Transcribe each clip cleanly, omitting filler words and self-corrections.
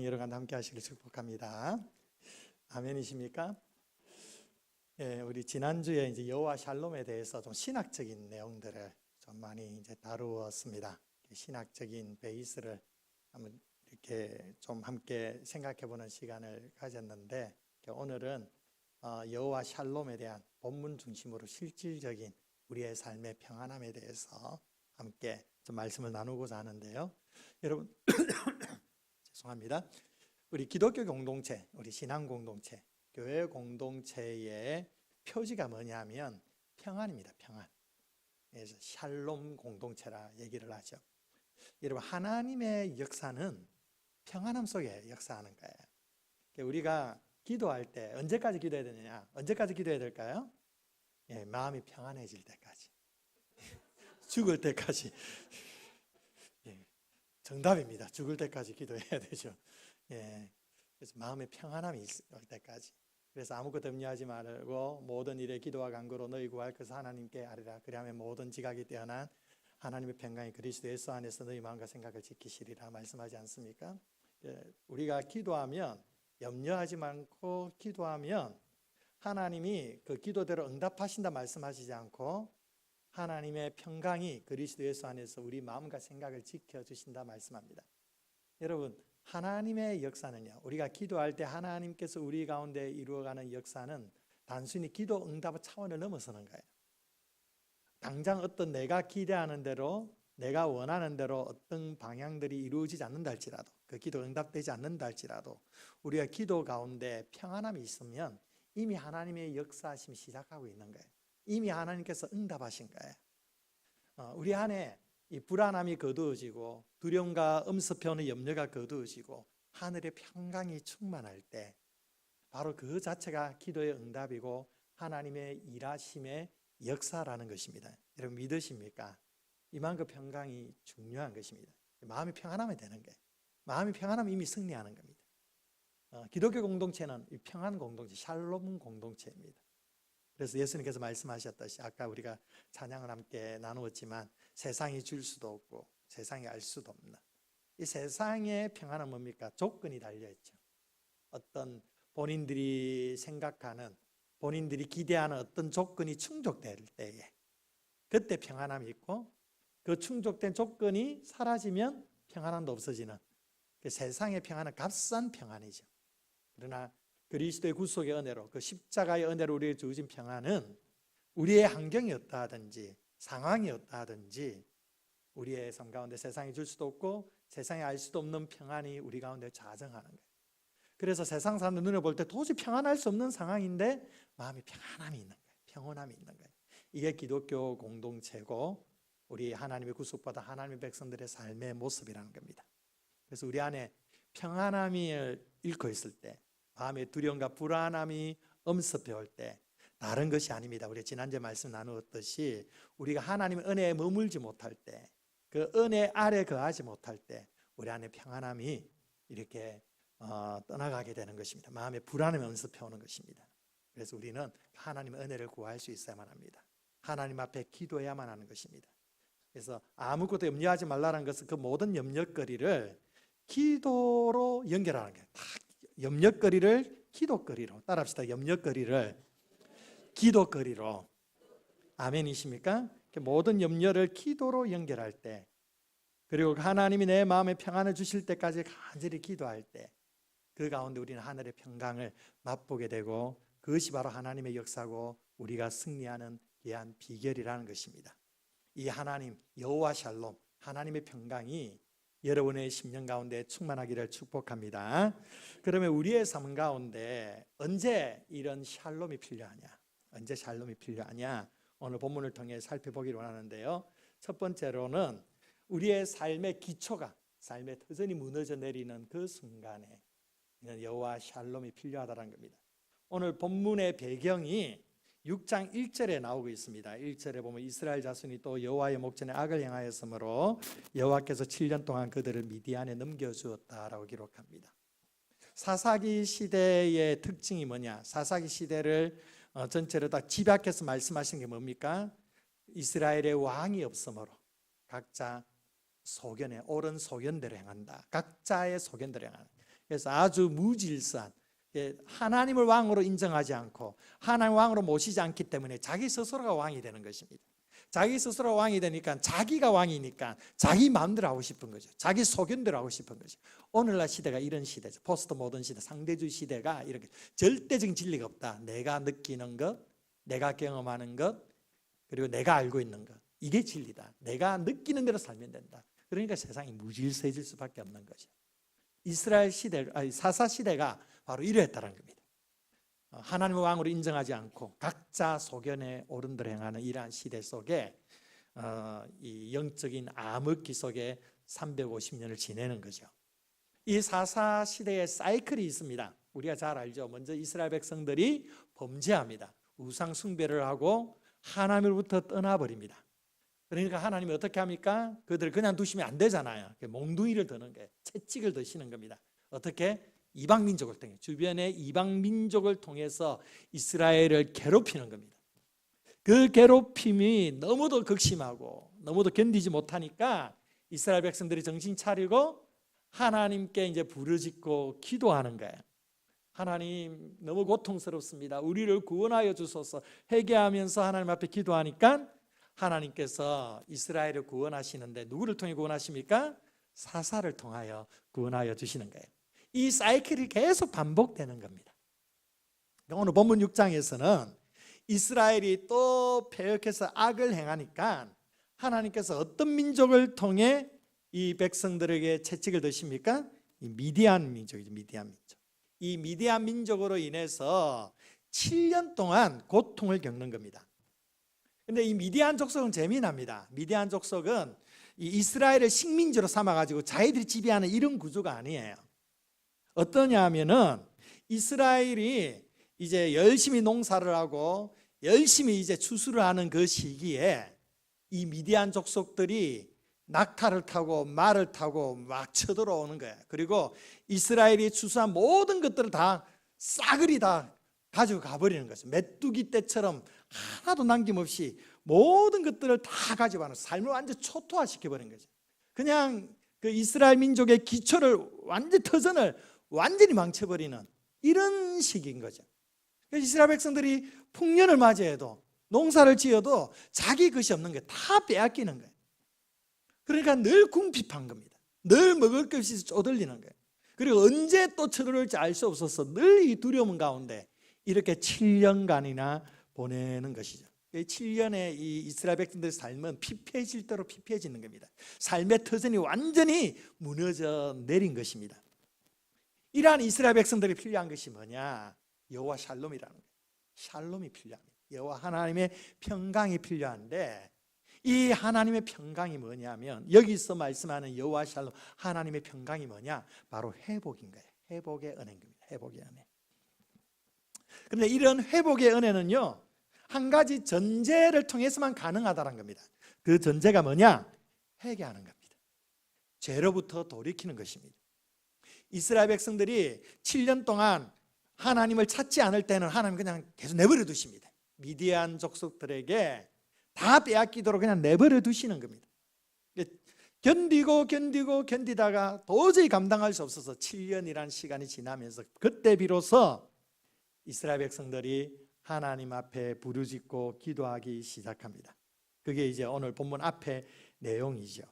여러 가지 함께 하시길 축복합니다. 아멘이십니까? 예, 우리 지난주에 이제 여호와 샬롬에 대해서 좀 신학적인 내용들을 좀 많이 이제 다루었습니다. 신학적인 베이스를 한번 이렇게 좀 함께 생각해 보는 시간을 가졌는데, 오늘은 여호와 샬롬에 대한 본문 중심으로 실질적인 우리의 삶의 평안함에 대해서 함께 좀 말씀을 나누고자 하는데요. 여러분 죄송합니다. 우리 기독교 공동체, 우리 신앙 공동체, 교회 공동체의 표지가 뭐냐면 평안입니다. 평안. 그래서 샬롬 공동체라 얘기를 하죠. 여러분, 하나님의 역사는 평안함 속에 역사하는 거예요. 우리가 기도할 때 언제까지 기도해야 되느냐? 언제까지 기도해야 될까요? 예, 마음이 평안해질 때까지. 죽을 때까지. 예, 정답입니다. 죽을 때까지 기도해야 되죠. 예, 그래서 마음의 평안함이 있을 때까지. 그래서 아무것도 염려하지 말고 모든 일에 기도와 간구로 너희 구할 것을 하나님께 아뢰라. 그리하면 모든 지각이 뛰어난 하나님의 평강이 그리스도 예수 안에서 너희 마음과 생각을 지키시리라 말씀하지 않습니까? 예, 우리가 기도하면, 염려하지 않고 기도하면 하나님이 그 기도대로 응답하신다 말씀하시지 않고 하나님의 평강이 그리스도 예수 안에서 우리 마음과 생각을 지켜주신다 말씀합니다. 여러분, 하나님의 역사는요, 우리가 기도할 때 하나님께서 우리 가운데 이루어가는 역사는 단순히 기도 응답 차원을 넘어서는 거예요. 당장 어떤 내가 기대하는 대로, 내가 원하는 대로 어떤 방향들이 이루어지지 않는다 할지라도, 그 기도 응답되지 않는다 할지라도 우리가 기도 가운데 평안함이 있으면 이미 하나님의 역사하심이 시작하고 있는 거예요. 이미 하나님께서 응답하신 거예요. 우리 안에 이 불안함이 거두어지고 두려움과 엄습해오는 염려가 거두어지고 하늘의 평강이 충만할 때 바로 그 자체가 기도의 응답이고 하나님의 일하심의 역사라는 것입니다. 여러분 믿으십니까? 이만큼 평강이 중요한 것입니다. 마음이 평안하면 되는 거예요. 마음이 평안하면 이미 승리하는 겁니다. 기독교 공동체는 이 평안 공동체, 샬롬 공동체입니다. 그래서 예수님께서 말씀하셨듯이 아까 우리가 찬양을 함께 나누었지만 세상이 줄 수도 없고 세상이 알 수도 없는 이 세상의 평안은 뭡니까? 조건이 달려있죠. 어떤 본인들이 생각하는, 본인들이 기대하는 어떤 조건이 충족될 때에 그때 평안함이 있고, 그 충족된 조건이 사라지면 평안함도 없어지는 그 세상의 평안은 값싼 평안이죠. 그러나 그리스도의 구속의 은혜로, 그 십자가의 은혜로 우리에게 주어진 평안은 우리의 환경이 어떠하든지 상황이 어떠하든지 우리의 삶 가운데 세상이 줄 수도 없고 세상이 알 수도 없는 평안이 우리 가운데 좌정하는 거예요. 그래서 세상 사람들 눈에 볼 때 도저히 평안할 수 없는 상황인데 마음이 평안함이 있는 거예요. 평온함이 있는 거예요. 이게 기독교 공동체고 우리 하나님의 구속받아 하나님의 백성들의 삶의 모습이라는 겁니다. 그래서 우리 안에 평안함을 잃고 있을 때, 마음의 두려움과 불안함이 엄습해 올 때 다른 것이 아닙니다. 우리 지난주에 말씀 나누었듯이 우리가 하나님의 은혜에 머물지 못할 때, 그 은혜 아래 거하지 못할 때 우리 안에 평안함이 이렇게 떠나가게 되는 것입니다. 마음의 불안함이 엄습해 오는 것입니다. 그래서 우리는 하나님의 은혜를 구할 수 있어야만 합니다. 하나님 앞에 기도해야만 하는 것입니다. 그래서 아무것도 염려하지 말라는 것은 그 모든 염려거리를 기도로 연결하는 거예요. 염려거리를 기도거리로, 따라합시다. 염려거리를 기도거리로. 아멘이십니까? 모든 염려를 기도로 연결할 때, 그리고 하나님이 내 마음에 평안을 주실 때까지 간절히 기도할 때 그 가운데 우리는 하늘의 평강을 맛보게 되고 그것이 바로 하나님의 역사고 우리가 승리하는 귀한 비결이라는 것입니다. 이 하나님 여호와 샬롬, 하나님의 평강이 여러분의 심령 가운데 충만하기를 축복합니다. 그러면 우리의 삶 가운데 언제 이런 샬롬이 필요하냐? 언제 샬롬이 필요하냐? 오늘 본문을 통해 살펴보기를 원하는데요. 첫 번째로는 우리의 삶의 기초가, 삶의 터전이 무너져 내리는 그 순간에 여호와 샬롬이 필요하다는 겁니다. 오늘 본문의 배경이 6장 1절에 나오고 있습니다. 1절에 보면 이스라엘 자손이 또 여호와의 목전에 악을 행하였으므로 여호와께서 7년 동안 그들을 미디안에 넘겨주었다라고 기록합니다. 사사기 시대의 특징이 뭐냐? 사사기 시대를 전체로 다 집약해서 말씀하신 게 뭡니까? 이스라엘의 왕이 없으므로 각자 소견에 옳은 소견대로 행한다. 각자의 소견대로 행한다. 그래서 아주 무질서한, 하나님을 왕으로 인정하지 않고 하나님 왕으로 모시지 않기 때문에 자기 스스로가 왕이 되는 것입니다. 자기 스스로 왕이 되니까 자기가 왕이니까 자기 마음대로 하고 싶은 거죠. 자기 소견대로 하고 싶은 거죠. 오늘날 시대가 이런 시대죠. 포스트 모던 시대, 상대주의 시대가 이렇게 절대적인 진리가 없다. 내가 느끼는 것, 내가 경험하는 것, 그리고 내가 알고 있는 것, 이게 진리다. 내가 느끼는 대로 살면 된다. 그러니까 세상이 무질서해질 수밖에 없는 거죠. 이스라엘 시대, 사사 시대가 바로 이러했다는 겁니다. 하나님의 왕으로 인정하지 않고 각자 소견에 옳은 대로 행하는 이러한 시대 속에 이 영적인 암흑기 속에 350년을 지내는 거죠. 이 사사 시대의 사이클이 있습니다. 우리가 잘 알죠. 먼저 이스라엘 백성들이 범죄합니다. 우상 숭배를 하고 하나님으로부터 떠나버립니다. 그러니까 하나님이 어떻게 합니까? 그들을 그냥 두시면 안 되잖아요. 몽둥이를 드는 거예요. 채찍을 드시는 겁니다. 어떻게? 이방 민족을 통해, 주변의 이방 민족을 통해서 이스라엘을 괴롭히는 겁니다. 그 괴롭힘이 너무도 극심하고 너무도 견디지 못하니까 이스라엘 백성들이 정신 차리고 하나님께 이제 부르짖고 기도하는 거예요. 하나님, 너무 고통스럽습니다. 우리를 구원하여 주소서. 회개하면서 하나님 앞에 기도하니까 하나님께서 이스라엘을 구원하시는데 누구를 통해 구원하십니까? 사사를 통하여 구원하여 주시는 거예요. 이 사이클이 계속 반복되는 겁니다. 오늘 본문 6장에서는 이스라엘이 또 패역해서 악을 행하니까 하나님께서 어떤 민족을 통해 이 백성들에게 채찍을 드십니까? 이 미디안 민족이죠. 미디안 민족. 이 미디안 민족으로 인해서 7년 동안 고통을 겪는 겁니다. 근데 이 미디안 족속은 재미납니다. 미디안 족속은 이 이스라엘을 식민지로 삼아가지고 자기들이 지배하는 이런 구조가 아니에요. 어떠냐 하면은 이스라엘이 이제 열심히 농사를 하고 열심히 이제 추수를 하는 그 시기에 이 미디안 족속들이 낙타를 타고 말을 타고 막 쳐들어오는 거예요. 그리고 이스라엘이 추수한 모든 것들을 다 싸그리 다 가지고 가버리는 거죠. 메뚜기 떼처럼 하나도 남김없이 모든 것들을 다 가지고 가는, 삶을 완전 초토화시켜버린 거죠. 그냥 그 이스라엘 민족의 기초를 완전 터전을 완전히 망쳐버리는 이런 식인 거죠. 이스라엘 백성들이 풍년을 맞이해도 농사를 지어도 자기 것이 없는 게 다 빼앗기는 거예요. 그러니까 늘 궁핍한 겁니다. 늘 먹을 것이 쪼들리는 거예요. 그리고 언제 또 쳐들어올지 알 수 없어서 늘 이 두려움 가운데 이렇게 7년간이나 보내는 것이죠. 7년의 이 이스라엘 백성들의 삶은 피폐해질 대로 피폐해지는 겁니다. 삶의 터전이 완전히 무너져 내린 것입니다. 이러한 이스라엘 백성들이 필요한 것이 뭐냐? 여호와 샬롬이라는 거예요. 샬롬이 필요합니다. 여호와 하나님의 평강이 필요한데 이 하나님의 평강이 뭐냐면 여기서 말씀하는 여호와 샬롬, 하나님의 평강이 뭐냐? 바로 회복인 거예요. 회복의 은혜인 겁니다. 회복의 은혜. 그런데 이런 회복의 은혜는요, 한 가지 전제를 통해서만 가능하다는 겁니다. 그 전제가 뭐냐? 회개하는 겁니다. 죄로부터 돌이키는 것입니다. 이스라엘 백성들이 7년 동안 하나님을 찾지 않을 때는 하나님 그냥 계속 내버려 두십니다. 미디안 족속들에게 다 빼앗기도록 그냥 내버려 두시는 겁니다. 견디다가 도저히 감당할 수 없어서 7년이라는 시간이 지나면서 그때 비로소 이스라엘 백성들이 하나님 앞에 부르짖고 기도하기 시작합니다. 그게 이제 오늘 본문 앞에 내용이죠.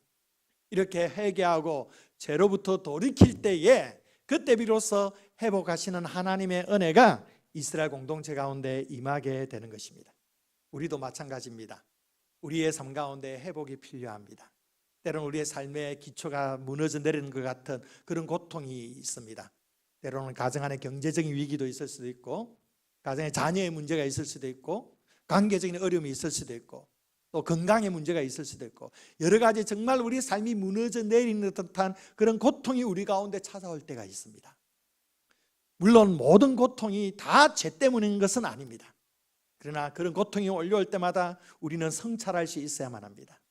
이렇게 회개하고 죄로부터 돌이킬 때에 그때 비로소 회복하시는 하나님의 은혜가 이스라엘 공동체 가운데 임하게 되는 것입니다. 우리도 마찬가지입니다. 우리의 삶 가운데 회복이 필요합니다. 때로는 우리의 삶의 기초가 무너져 내리는 것 같은 그런 고통이 있습니다. 때로는 가정 안에 경제적인 위기도 있을 수도 있고, 가정에 자녀의 문제가 있을 수도 있고, 관계적인 어려움이 있을 수도 있고, 또 건강의 문제가 있을 수도 있고, 여러 가지 정말 우리의 삶이 무너져 내리는 듯한 그런 고통이 우리 가운데 찾아올 때가 있습니다. 물론 모든 고통이 다 죄 때문인 것은 아닙니다. 그러나 그런 고통이 올려올 때마다 우리는 성찰할 수 있어야만 합니다.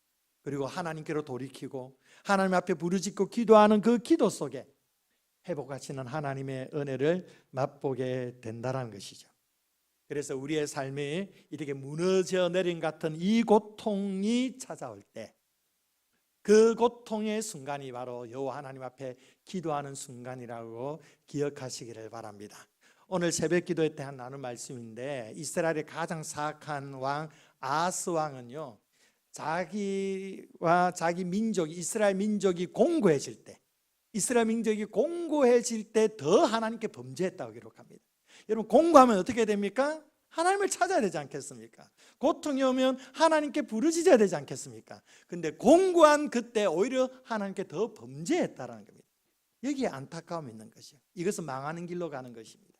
그리고 하나님께로 돌이키고 하나님 앞에 부르짖고 기도하는 그 기도 속에 회복하시는 하나님의 은혜를 맛보게 된다는 것이죠. 그래서 우리의 삶이 이렇게 무너져 내린 같은 이 고통이 찾아올 때 그 고통의 순간이 바로 여호와 하나님 앞에 기도하는 순간이라고 기억하시기를 바랍니다. 오늘 새벽 기도회 때 나눈 말씀인데, 이스라엘의 가장 사악한 왕 아하스 왕은요, 자기와 자기 민족, 이스라엘 민족이 공고해질 때, 이스라엘 민족이 공고해질 때 더 하나님께 범죄했다고 기록합니다. 여러분, 공고하면 어떻게 됩니까? 하나님을 찾아야 되지 않겠습니까? 고통이 오면 하나님께 부르짖어야 되지 않겠습니까? 근데 공고한 그때 오히려 하나님께 더 범죄했다라는 겁니다. 여기에 안타까움이 있는 것이요, 이것은 망하는 길로 가는 것입니다.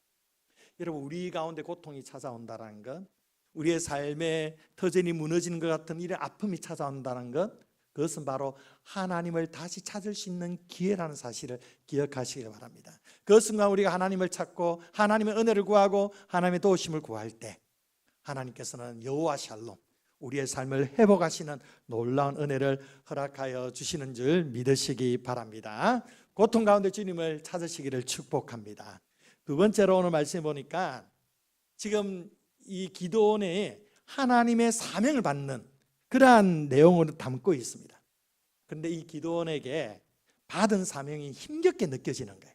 여러분, 우리 가운데 고통이 찾아온다는 것, 우리의 삶에 터전이 무너지는 것 같은 이런 아픔이 찾아온다는 것, 그것은 바로 하나님을 다시 찾을 수 있는 기회라는 사실을 기억하시기 바랍니다. 그 순간 우리가 하나님을 찾고 하나님의 은혜를 구하고 하나님의 도우심을 구할 때, 하나님께서는 여호와 샬롬, 우리의 삶을 회복하시는 놀라운 은혜를 허락하여 주시는 줄 믿으시기 바랍니다. 고통 가운데 주님을 찾으시기를 축복합니다. 두 번째로 오늘 말씀해 보니까 지금 이 기도원에 하나님의 사명을 받는 그러한 내용을 담고 있습니다. 그런데 이 기도원에게 받은 사명이 힘겹게 느껴지는 거예요.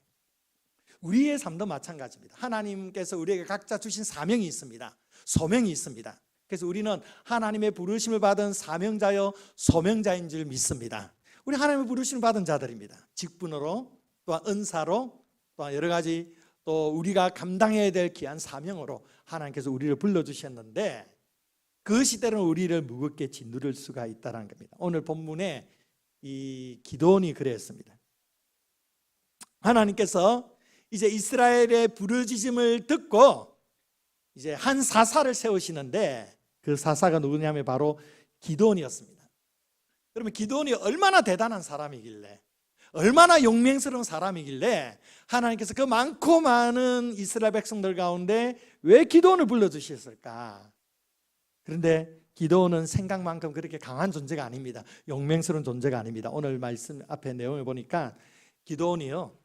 우리의 삶도 마찬가지입니다. 하나님께서 우리에게 각자 주신 사명이 있습니다. 소명이 있습니다. 그래서 우리는 하나님의 부르심을 받은 사명자여 소명자인 줄 믿습니다. 우리 하나님의 부르심을 받은 자들입니다. 직분으로, 또한 은사로, 또한 여러 가지 또 우리가 감당해야 될 귀한 사명으로 하나님께서 우리를 불러주셨는데, 그것이 때로는 우리를 무겁게 짓누를 수가 있다는 겁니다. 오늘 본문에 이 기도원이 그랬습니다. 하나님께서 이제 이스라엘의 부르짖음을 듣고 이제 한 사사를 세우시는데, 그 사사가 누구냐면 바로 기도원이었습니다. 그러면 기도원이 얼마나 대단한 사람이길래, 얼마나 용맹스러운 사람이길래 하나님께서 그 많고 많은 이스라엘 백성들 가운데 왜 기도원을 불러주셨을까? 그런데 기도원은 생각만큼 그렇게 강한 존재가 아닙니다. 용맹스러운 존재가 아닙니다. 오늘 말씀 앞에 내용을 보니까 기도원이요,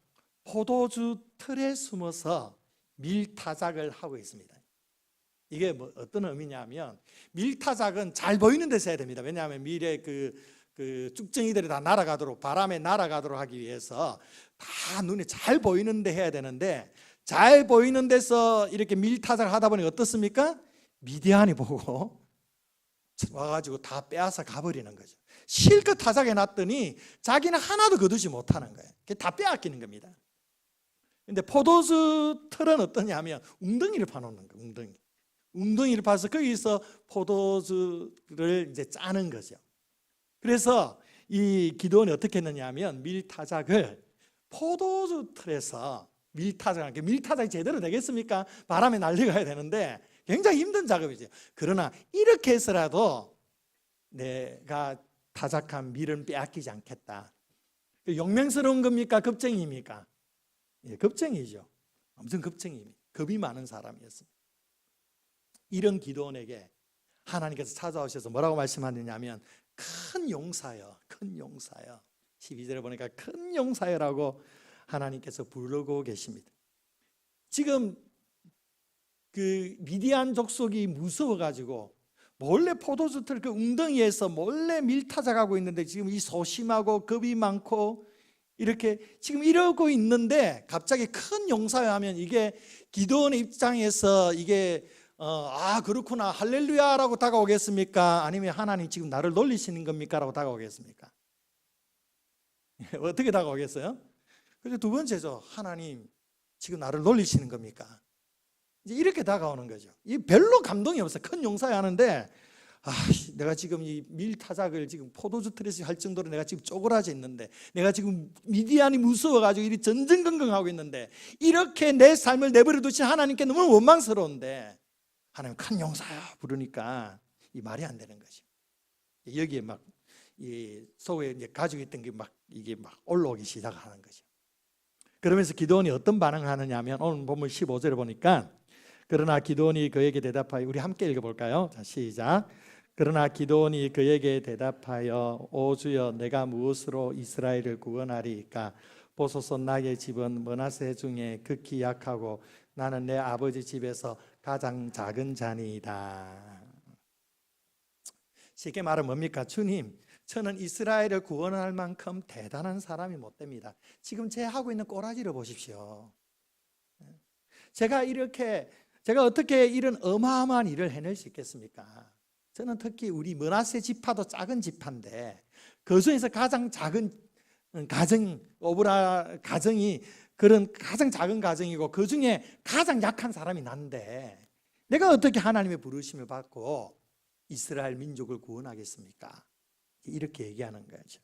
포도주 틀에 숨어서 밀타작을 하고 있습니다. 이게 뭐 어떤 의미냐면, 밀타작은 잘 보이는 데서 해야 됩니다. 왜냐하면 밀의 그 쭉정이들이 다 날아가도록, 바람에 날아가도록 하기 위해서 다 눈에 잘 보이는 데 해야 되는데, 잘 보이는 데서 이렇게 밀타작을 하다 보니 어떻습니까? 미디안이 보고 와가지고 다 빼앗아 가버리는 거죠. 실컷 타작해 놨더니 자기는 하나도 거두지 못하는 거예요. 다 빼앗기는 겁니다. 근데 포도주 틀은 어떠냐면 웅덩이를 파놓는 거예요. 웅덩이를 파서 거기서 포도주를 이제 짜는 거죠. 그래서 이 기도원이 어떻게 했느냐 하면 밀타작을 포도주 틀에서 밀타작이 제대로 되겠습니까? 바람에 날려가야 되는데 굉장히 힘든 작업이죠. 그러나 이렇게 해서라도 내가 타작한 밀은 빼앗기지 않겠다. 용맹스러운 겁니까? 겁쟁이입니까? 예, 겁쟁이죠. 엄청 겁쟁이입니다. 겁이 많은 사람이었습니다. 이런 기도원에게 하나님께서 찾아오셔서 뭐라고 말씀하느냐면, 큰 용사여, 큰 용사여. 12절에 보니까 큰 용사여라고 하나님께서 부르고 계십니다. 지금 그 미디안 족속이 무서워가지고 몰래 포도주 틀 그 웅덩이에서 몰래 밀타작하고 있는데, 지금 이 소심하고 겁이 많고 이렇게 지금 이러고 있는데 갑자기 큰 용사여 하면, 이게 기도원의 입장에서 이게 그렇구나, 할렐루야라고 다가오겠습니까? 아니면 하나님 지금 나를 놀리시는 겁니까? 라고 다가오겠습니까? 어떻게 다가오겠어요? 그리고 두 번째죠. 하나님 지금 나를 놀리시는 겁니까? 이제 이렇게 다가오는 거죠. 이 별로 감동이 없어요. 큰 용사야 하는데, 내가 지금 이 밀타작을 지금 포도주 틀에서 할 정도로 내가 지금 쪼그라져 있는데, 내가 지금 미디안이 무서워가지고 이리 전전긍긍하고 있는데, 이렇게 내 삶을 내버려 두신 하나님께 너무 원망스러운데 하나님 큰 용사야 부르니까 이 말이 안 되는 거죠. 여기에 막 이 속에 이제 가지고 있던 게 막 이게 막 올라오기 시작하는 거죠. 그러면서 기도원이 어떤 반응을 하느냐 하면, 오늘 본문 15절에 보니까, 그러나 기도원이 그에게 대답하여, 우리 함께 읽어볼까요? 자, 시작. 그러나 기도원이 그에게 대답하여, 오 주여, 내가 무엇으로 이스라엘을 구원하리이까? 보소서, 나의 집은 므낫세 중에 극히 약하고 나는 내 아버지 집에서 가장 작은 자니이다. 쉽게 말하면 뭡니까? 주님, 저는 이스라엘을 구원할 만큼 대단한 사람이 못 됩니다. 지금 제 하고 있는 꼬라지를 보십시오. 제가 어떻게 이런 어마어마한 일을 해낼 수 있겠습니까? 저는 특히 우리 므낫세 지파도 작은 지파인데 그 중에서 가장 작은 오브라 가정이 그런 가장 작은 가정이고 그 중에 가장 약한 사람이 난데 내가 어떻게 하나님의 부르심을 받고 이스라엘 민족을 구원하겠습니까? 이렇게 얘기하는 거죠.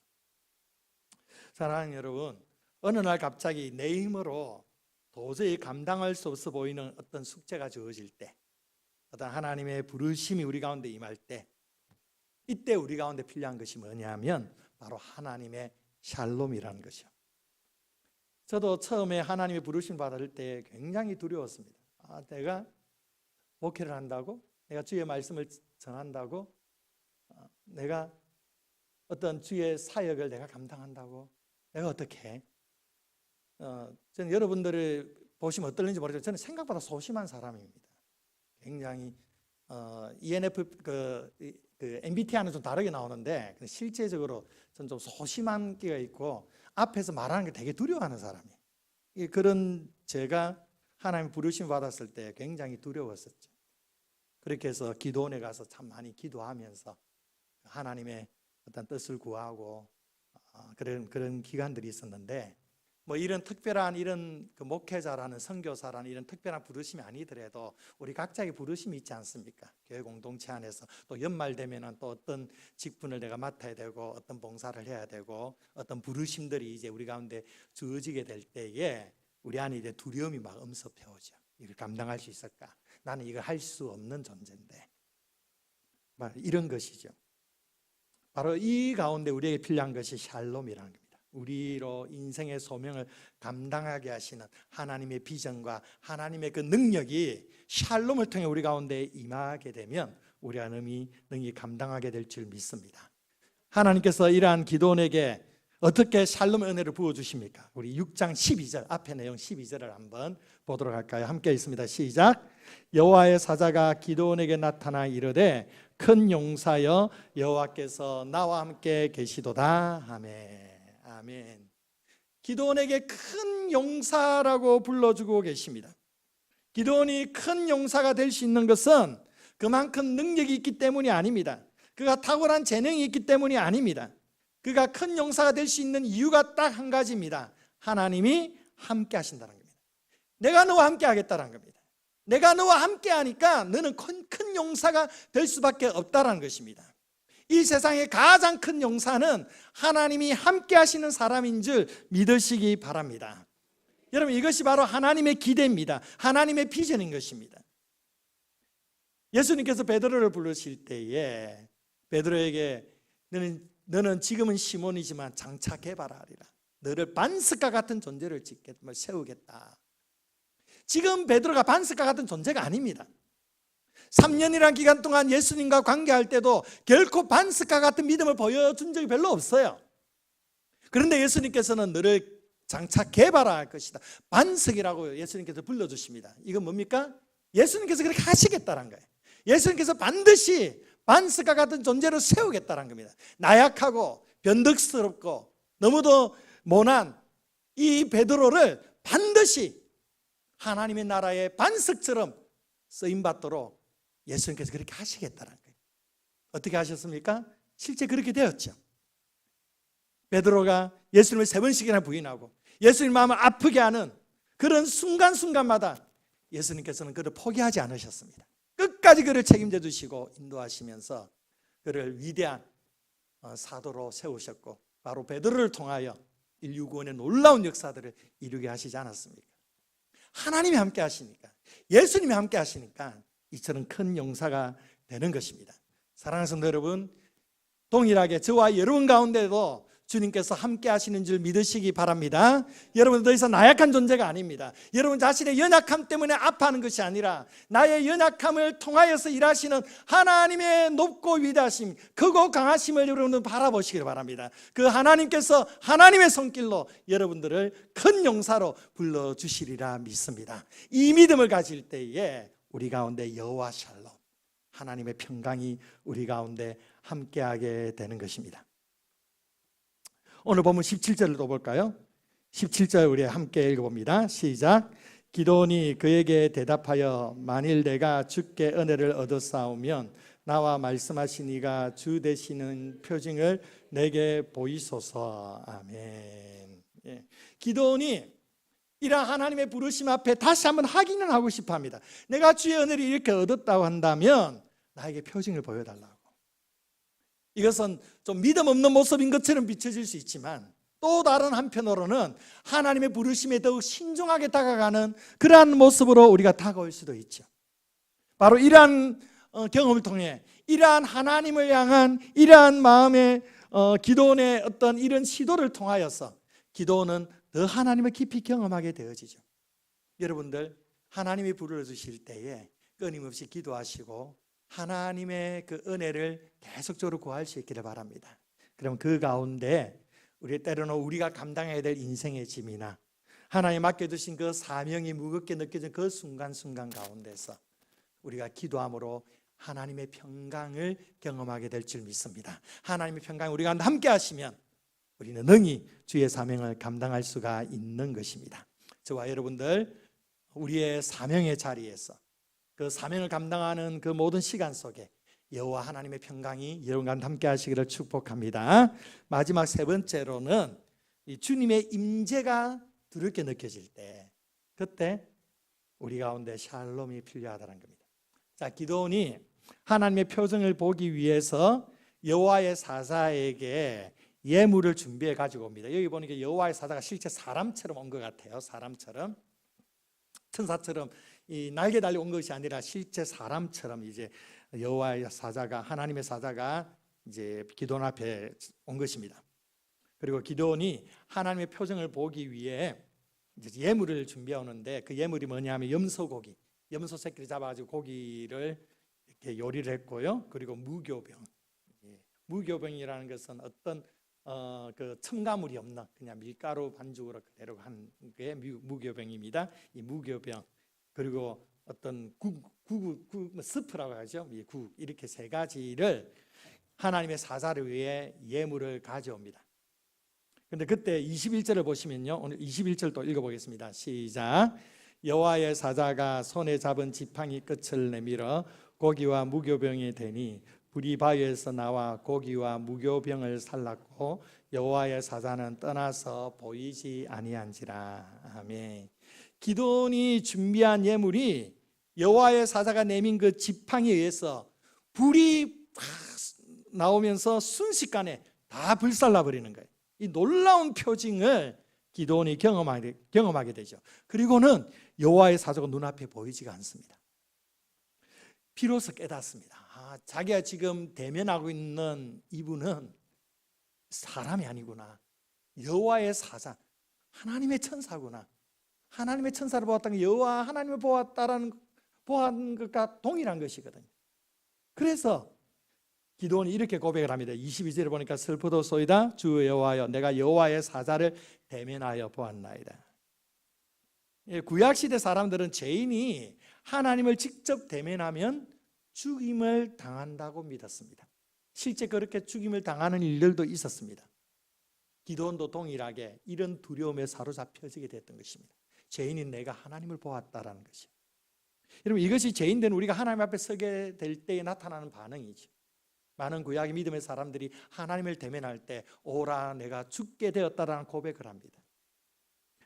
사랑하는 여러분, 어느 날 갑자기 내 힘으로 도저히 감당할 수 없어 보이는 어떤 숙제가 주어질 때, 어떤 하나님의 부르심이 우리 가운데 임할 때, 이때 우리 가운데 필요한 것이 뭐냐면 바로 하나님의 샬롬이라는 것이요. 저도 처음에 하나님의 부르심 받을 때 굉장히 두려웠습니다. 내가 목회를 한다고? 내가 주의 말씀을 전한다고? 내가 어떤 주의 사역을 내가 감당한다고? 내가 어떻게 해? 저는 여러분들을 보시면 어떨는지 모르지만 저는 생각보다 소심한 사람입니다. 굉장히 ENF MBTI는 좀 다르게 나오는데 실제적으로 저는 좀 소심한 게가 있고 앞에서 말하는 게 되게 두려워하는 사람이에요. 그런 제가 하나님 부르심 받았을 때 굉장히 두려웠었죠. 그렇게 해서 기도원에 가서 참 많이 기도하면서 하나님의 어떤 뜻을 구하고 그런 기간들이 있었는데 뭐 이런 특별한 이런 그 목회자라는 선교사라는 이런 특별한 부르심이 아니더라도 우리 각자의 부르심이 있지 않습니까? 교회 공동체 안에서 또 연말 되면은 또 어떤 직분을 내가 맡아야 되고 어떤 봉사를 해야 되고 어떤 부르심들이 이제 우리 가운데 주어지게 될 때에 우리 안에 이제 두려움이 막 엄습해 오죠. 이걸 감당할 수 있을까? 나는 이걸 할 수 없는 존재인데 이런 것이죠. 바로 이 가운데 우리에게 필요한 것이 샬롬이라는 겁니다. 우리로 인생의 소명을 감당하게 하시는 하나님의 비전과 하나님의 그 능력이 샬롬을 통해 우리 가운데 임하게 되면 우리 하나님이 능히 감당하게 될 줄 믿습니다. 하나님께서 이러한 기도원에게 어떻게 샬롬의 은혜를 부어주십니까? 우리 6장 12절 앞에 내용 12절을 한번 보도록 할까요? 함께 있습니다. 시작. 여호와의 사자가 기도원에게 나타나 이르되 큰 용사여 여호와께서 나와 함께 계시도다. 아멘. 아멘. 기도원에게 큰 용사라고 불러주고 계십니다. 기도원이 큰 용사가 될 수 있는 것은 그만큼 능력이 있기 때문이 아닙니다. 그가 탁월한 재능이 있기 때문이 아닙니다. 그가 큰 용사가 될 수 있는 이유가 딱 한 가지입니다. 하나님이 함께 하신다는 겁니다. 내가 너와 함께 하겠다는 겁니다. 내가 너와 함께 하니까 너는 큰 용사가 될 수밖에 없다는 것입니다. 이 세상의 가장 큰 용사는 하나님이 함께 하시는 사람인 줄 믿으시기 바랍니다. 여러분, 이것이 바로 하나님의 기대입니다. 하나님의 비전인 것입니다. 예수님께서 베드로를 부르실 때에 베드로에게 너는 지금은 시몬이지만 장차 개발하리라. 너를 반석과 같은 존재를 세우겠다. 지금 베드로가 반석과 같은 존재가 아닙니다. 3년이라는 기간 동안 예수님과 관계할 때도 결코 반석과 같은 믿음을 보여준 적이 별로 없어요. 그런데 예수님께서는 너를 장차 개발할 것이다. 반석이라고 예수님께서 불러주십니다. 이건 뭡니까? 예수님께서 그렇게 하시겠다는 거예요. 예수님께서 반드시 반석과 같은 존재로 세우겠다는 겁니다. 나약하고 변덕스럽고 너무도 모난 이 베드로를 반드시 하나님의 나라의 반석처럼 쓰임받도록 예수님께서 그렇게 하시겠다는 거예요. 어떻게 하셨습니까? 실제 그렇게 되었죠. 베드로가 예수님을 3번씩이나 부인하고 예수님 마음을 아프게 하는 그런 순간순간마다 예수님께서는 그를 포기하지 않으셨습니다. 끝까지 그를 책임져 주시고 인도하시면서 그를 위대한 사도로 세우셨고 바로 베드로를 통하여 인류 구원의 놀라운 역사들을 이루게 하시지 않았습니까? 하나님이 함께 하시니까, 예수님이 함께 하시니까 이처럼 큰 용사가 되는 것입니다. 사랑하는 성도 여러분, 동일하게 저와 여러분 가운데도 주님께서 함께 하시는 줄 믿으시기 바랍니다. 여러분 더 이상 나약한 존재가 아닙니다. 여러분 자신의 연약함 때문에 아파하는 것이 아니라 나의 연약함을 통하여서 일하시는 하나님의 높고 위대하심, 크고 강하심을 여러분은 바라보시길 바랍니다. 그 하나님께서 하나님의 손길로 여러분들을 큰 용사로 불러주시리라 믿습니다. 이 믿음을 가질 때에 우리 가운데 여호와 샬롬, 하나님의 평강이 우리 가운데 함께하게 되는 것입니다. 오늘 보면 17절을 또 볼까요? 17절 우리 함께 읽어봅니다. 시작. 기드온이 그에게 대답하여 만일 내가 주께 은혜를 얻었사오면 나와 말씀하신 이가 주 되시는 표징을 내게 보이소서. 아멘. 예. 기드온이 이런 하나님의 부르심 앞에 다시 한번 확인을 하고 싶어 합니다. 내가 주의 은혜를 이렇게 얻었다고 한다면 나에게 표징을 보여달라고. 이것은 좀 믿음 없는 모습인 것처럼 비춰질 수 있지만 또 다른 한편으로는 하나님의 부르심에 더욱 신중하게 다가가는 그러한 모습으로 우리가 다가올 수도 있죠. 바로 이러한 경험을 통해 이러한 하나님을 향한 이러한 마음의 기도원의 어떤 이런 시도를 통하여서 기도원은 더 하나님을 깊이 경험하게 되어지죠. 여러분들 하나님이 불러주실 때에 끊임없이 기도하시고 하나님의 그 은혜를 계속적으로 구할 수 있기를 바랍니다. 그럼 그 가운데 우리 때로는 우리가 감당해야 될 인생의 짐이나 하나님 맡겨주신 그 사명이 무겁게 느껴진 그 순간순간 가운데서 우리가 기도함으로 하나님의 평강을 경험하게 될 줄 믿습니다. 하나님의 평강이 우리가 함께 하시면 우리는 능히 주의 사명을 감당할 수가 있는 것입니다. 저와 여러분들 우리의 사명의 자리에서 그 사명을 감당하는 그 모든 시간 속에 여호와 하나님의 평강이 여러분과 함께 하시기를 축복합니다. 마지막 세 번째로는 이 주님의 임재가 두렵게 느껴질 때 그때 우리 가운데 샬롬이 필요하다는 겁니다. 자, 기드온이 하나님의 표정을 보기 위해서 여호와의 사자에게 예물을 준비해 가지고 옵니다. 여기 보니까 여호와의 사자가 실제 사람처럼 온 것 같아요. 사람처럼 천사처럼 이 날개 달려 온 것이 아니라 실제 사람처럼 이제 여호와의 사자가 하나님의 사자가 이제 기드온 앞에 온 것입니다. 그리고 기드온이 하나님의 표정을 보기 위해 이제 예물을 준비해 오는데 그 예물이 뭐냐면 염소고기, 염소 새끼를 잡아가지고 고기를 이렇게 요리를 했고요. 그리고 무교병, 무교병이라는 것은 어떤 그 첨가물이 없는 그냥 밀가루 반죽으로 그대로 한 게 무교병입니다. 이 무교병 그리고 어떤 스프라고 하죠. 이 국 이렇게 세 가지를 하나님의 사자를 위해 예물을 가져옵니다. 근데 그때 21절을 보시면요. 오늘 21절 또 읽어보겠습니다. 시작. 여호와의 사자가 손에 잡은 지팡이 끝을 내밀어 고기와 무교병에 대니 불이 바위에서 나와 고기와 무교병을 살랐고 여호와의 사자는 떠나서 보이지 아니한지라. 아멘. 기드온이 준비한 예물이 여호와의 사자가 내민 그 지팡이에 의해서 불이 나오면서 순식간에 다 불살라 버리는 거예요. 이 놀라운 표징을 기드온이 경험하게 되죠. 그리고는 여호와의 사자가 눈앞에 보이지가 않습니다. 비로소 깨닫습니다. 자기가 지금 대면하고 있는 이분은 사람이 아니구나. 여호와의 사자, 하나님의 천사구나. 하나님의 천사를 보았다는 게 여호와 하나님을 보았는 것과 동일한 것이거든요. 그래서 기드온이 이렇게 고백을 합니다. 22절에 보니까 슬프도소이다 주 여호와여 내가 여호와의 사자를 대면하여 보았나이다. 구약시대 사람들은 죄인이 하나님을 직접 대면하면 죽임을 당한다고 믿었습니다. 실제 그렇게 죽임을 당하는 일들도 있었습니다. 기드온도 동일하게 이런 두려움에 사로잡혀지게 됐던 것입니다. 죄인인 내가 하나님을 보았다라는 것이요. 여러분 이것이 죄인된 우리가 하나님 앞에 서게 될 때에 나타나는 반응이죠. 많은 구약의 믿음의 사람들이 하나님을 대면할 때 오라 내가 죽게 되었다라는 고백을 합니다.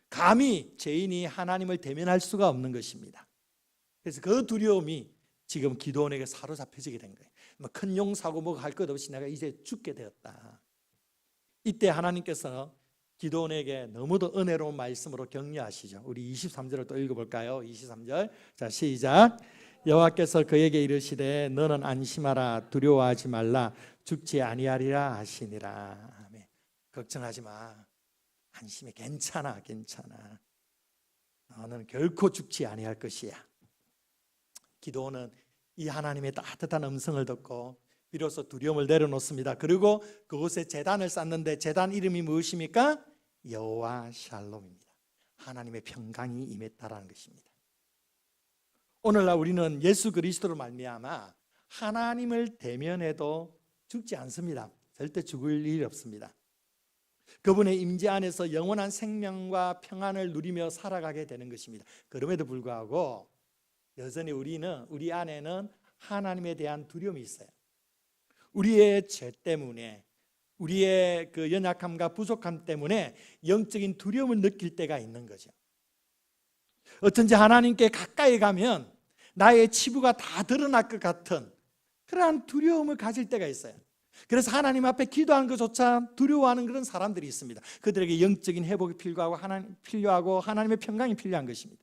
감히 죄인이 하나님을 대면할 수가 없는 것입니다. 그래서 그 두려움이 지금 기드온에게 사로잡혀지게 된 거예요. 큰 용사고 뭐 할 것 없이 내가 이제 죽게 되었다. 이때 하나님께서 기드온에게 너무도 은혜로운 말씀으로 격려하시죠. 우리 23절을 또 읽어볼까요? 23절 자 시작. 여호와께서 그에게 이르시되 너는 안심하라 두려워하지 말라 죽지 아니하리라 하시니라. 아멘. 걱정하지 마. 안심해. 괜찮아. 너는 결코 죽지 아니할 것이야. 기드온은 이 하나님의 따뜻한 음성을 듣고 비로소 두려움을 내려놓습니다. 그리고 그곳에 제단을 쌓는데 제단 이름이 무엇입니까? 여호와 샬롬입니다. 하나님의 평강이 임했다라는 것입니다. 오늘날 우리는 예수 그리스도로 말미암아 하나님을 대면해도 죽지 않습니다. 절대 죽을 일이 없습니다. 그분의 임재 안에서 영원한 생명과 평안을 누리며 살아가게 되는 것입니다. 그럼에도 불구하고 여전히 우리 안에는 하나님에 대한 두려움이 있어요. 우리의 죄 때문에, 우리의 그 연약함과 부족함 때문에 영적인 두려움을 느낄 때가 있는 거죠. 어쩐지 하나님께 가까이 가면 나의 치부가 다 드러날 것 같은 그러한 두려움을 가질 때가 있어요. 그래서 하나님 앞에 기도하는 것조차 두려워하는 그런 사람들이 있습니다. 그들에게 영적인 회복이 필요하고 하나님의 평강이 필요한 것입니다.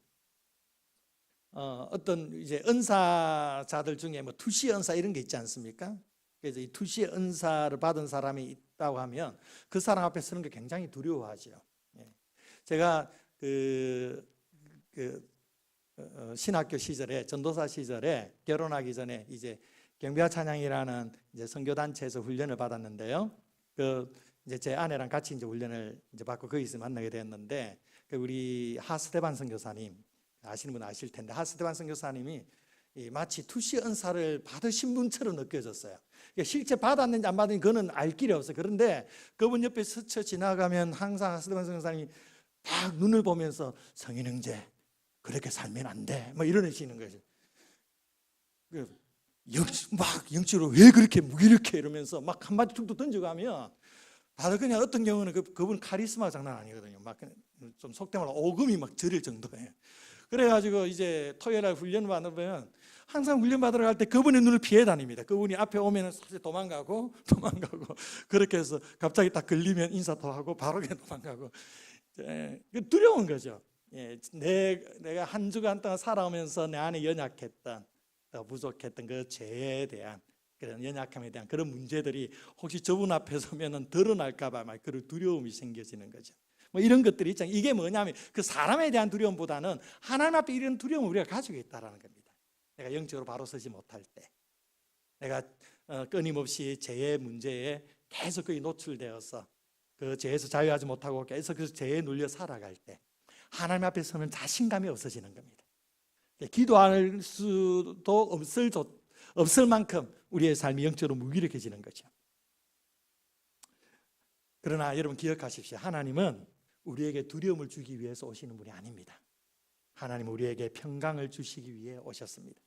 어떤 이제 은사자들 중에 뭐 투시 은사 이런 게 있지 않습니까? 그래서 이 투시 은사를 받은 사람이 있다고 하면 그 사람 앞에 서는 게 굉장히 두려워하죠. 제가 신학교 시절에, 전도사 시절에 결혼하기 전에 이제 경배와 찬양이라는 이제 선교 단체에서 훈련을 받았는데요. 이제 제 아내랑 같이 이제 훈련을 이제 받고 거기서 만나게 되었는데, 우리 하스데반 선교사님 아시는 분 아실 텐데, 하스데반 선교사님이 마치 투시 은사를 받으신 분처럼 느껴졌어요. 실제 받았는지 안 받았는지 그거는 알 길이 없어요. 그런데 그분 옆에 스쳐 지나가면 항상 하스데반 선교사님이 딱 눈을 보면서 성인 형제 그렇게 살면 안 돼, 뭐 이러시는 거죠. 막 영적으로 왜 그렇게 무기력해 이러면서 막 한마디 툭툭 던져가면 다들 그냥 어떤 경우는 그분 카리스마 장난 아니거든요. 막 좀 속된 말로 오금이 막 저릴 정도예요. 그래가지고 이제 토요일날 훈련 받으면 항상 훈련 받으러 갈 때 그분의 눈을 피해 다닙니다. 그분이 앞에 오면 사실 도망가고 그렇게 해서 갑자기 딱 걸리면 인사도 하고 바로 그냥 도망가고, 두려운 거죠. 내가 한 주간 동안 살아오면서 내 안에 연약했던, 부족했던 그 죄에 대한 그런 연약함에 대한 그런 문제들이 혹시 저분 앞에 서면은 드러날까봐 막 그런 두려움이 생겨지는 거죠. 뭐 이런 것들이 있잖아요. 이게 뭐냐면 그 사람에 대한 두려움보다는 하나님 앞에 이런 두려움을 우리가 가지고 있다는 겁니다. 내가 영적으로 바로 서지 못할 때, 내가 끊임없이 죄의 문제에 계속 거기 노출되어서 그 죄에서 자유하지 못하고 계속 그 죄에 눌려 살아갈 때 하나님 앞에 서는 자신감이 없어지는 겁니다. 기도할 수도 없을 만큼 우리의 삶이 영적으로 무기력해지는 거죠. 그러나 여러분 기억하십시오. 하나님은 우리에게 두려움을 주기 위해서 오시는 분이 아닙니다. 하나님은 우리에게 평강을 주시기 위해 오셨습니다.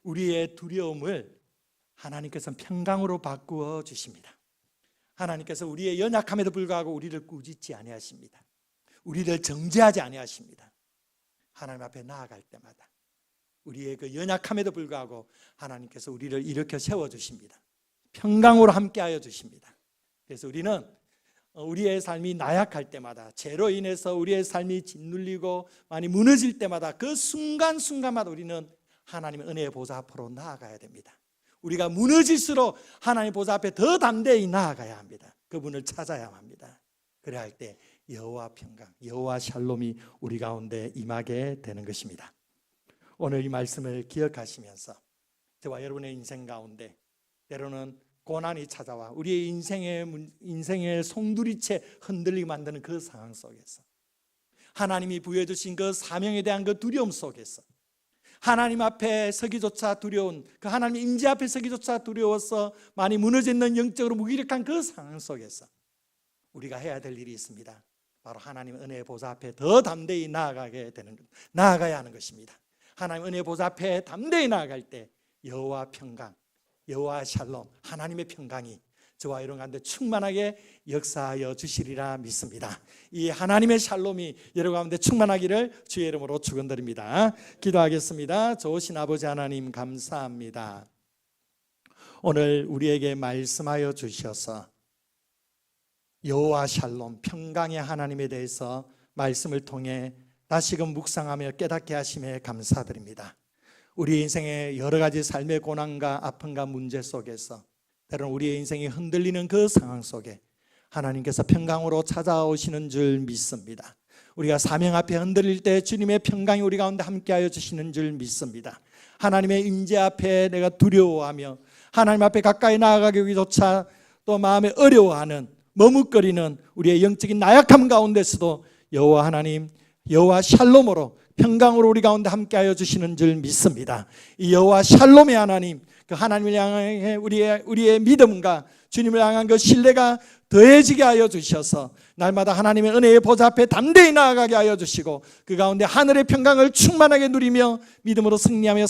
우리의 두려움을 하나님께서는 평강으로 바꾸어 주십니다. 하나님께서 우리의 연약함에도 불구하고 우리를 꾸짖지 아니하십니다. 우리를 정죄하지 아니하십니다. 하나님 앞에 나아갈 때마다 우리의 그 연약함에도 불구하고 하나님께서 우리를 일으켜 세워주십니다. 평강으로 함께하여 주십니다. 그래서 우리는 우리의 삶이 나약할 때마다, 죄로 인해서 우리의 삶이 짓눌리고 많이 무너질 때마다 그 순간순간마다 우리는 하나님의 은혜의 보좌 앞으로 나아가야 됩니다. 우리가 무너질수록 하나님의 보좌 앞에 더 담대히 나아가야 합니다. 그분을 찾아야 합니다. 그래야 할 때 여호와 평강, 여호와 샬롬이 우리 가운데 임하게 되는 것입니다. 오늘 이 말씀을 기억하시면서 저와 여러분의 인생 가운데 때로는 고난이 찾아와 우리의 인생의 송두리째 흔들리게 만드는 그 상황 속에서, 하나님이 부여해 주신 그 사명에 대한 그 두려움 속에서, 하나님 앞에 서기조차 두려운, 그 하나님 임재 앞에 서기조차 두려워서 많이 무너져 있는 영적으로 무기력한 그 상황 속에서 우리가 해야 될 일이 있습니다. 바로 하나님 은혜의 보좌 앞에 더 담대히 나아가야 하는 것입니다. 하나님 은혜의 보좌 앞에 담대히 나아갈 때 여호와 평강, 여호와 샬롬, 하나님의 평강이 저와 여러분 가운데 충만하게 역사하여 주시리라 믿습니다. 이 하나님의 샬롬이 여러분 가운데 충만하기를 주의 이름으로 축원드립니다. 기도하겠습니다. 좋으신 아버지 하나님 감사합니다. 오늘 우리에게 말씀하여 주셔서 여호와 샬롬, 평강의 하나님에 대해서 말씀을 통해 다시금 묵상하며 깨닫게 하심에 감사드립니다. 우리 인생의 여러 가지 삶의 고난과 아픔과 문제 속에서, 때로는 우리의 인생이 흔들리는 그 상황 속에 하나님께서 평강으로 찾아오시는 줄 믿습니다. 우리가 사명 앞에 흔들릴 때 주님의 평강이 우리 가운데 함께하여 주시는 줄 믿습니다. 하나님의 임재 앞에 내가 두려워하며 하나님 앞에 가까이 나아가기조차 또 마음에 어려워하는, 머뭇거리는 우리의 영적인 나약함 가운데서도 여호와 하나님, 여호와 샬롬으로 평강으로 우리 가운데 함께하여 주시는 줄 믿습니다. 이 여호와 샬롬의 하나님, 그 하나님을 향해 우리의 믿음과 주님을 향한 그 신뢰가 더해지게 하여 주셔서 날마다 하나님의 은혜의 보좌 앞에 담대히 나아가게 하여 주시고 그 가운데 하늘의 평강을 충만하게 누리며 믿음으로 승리하며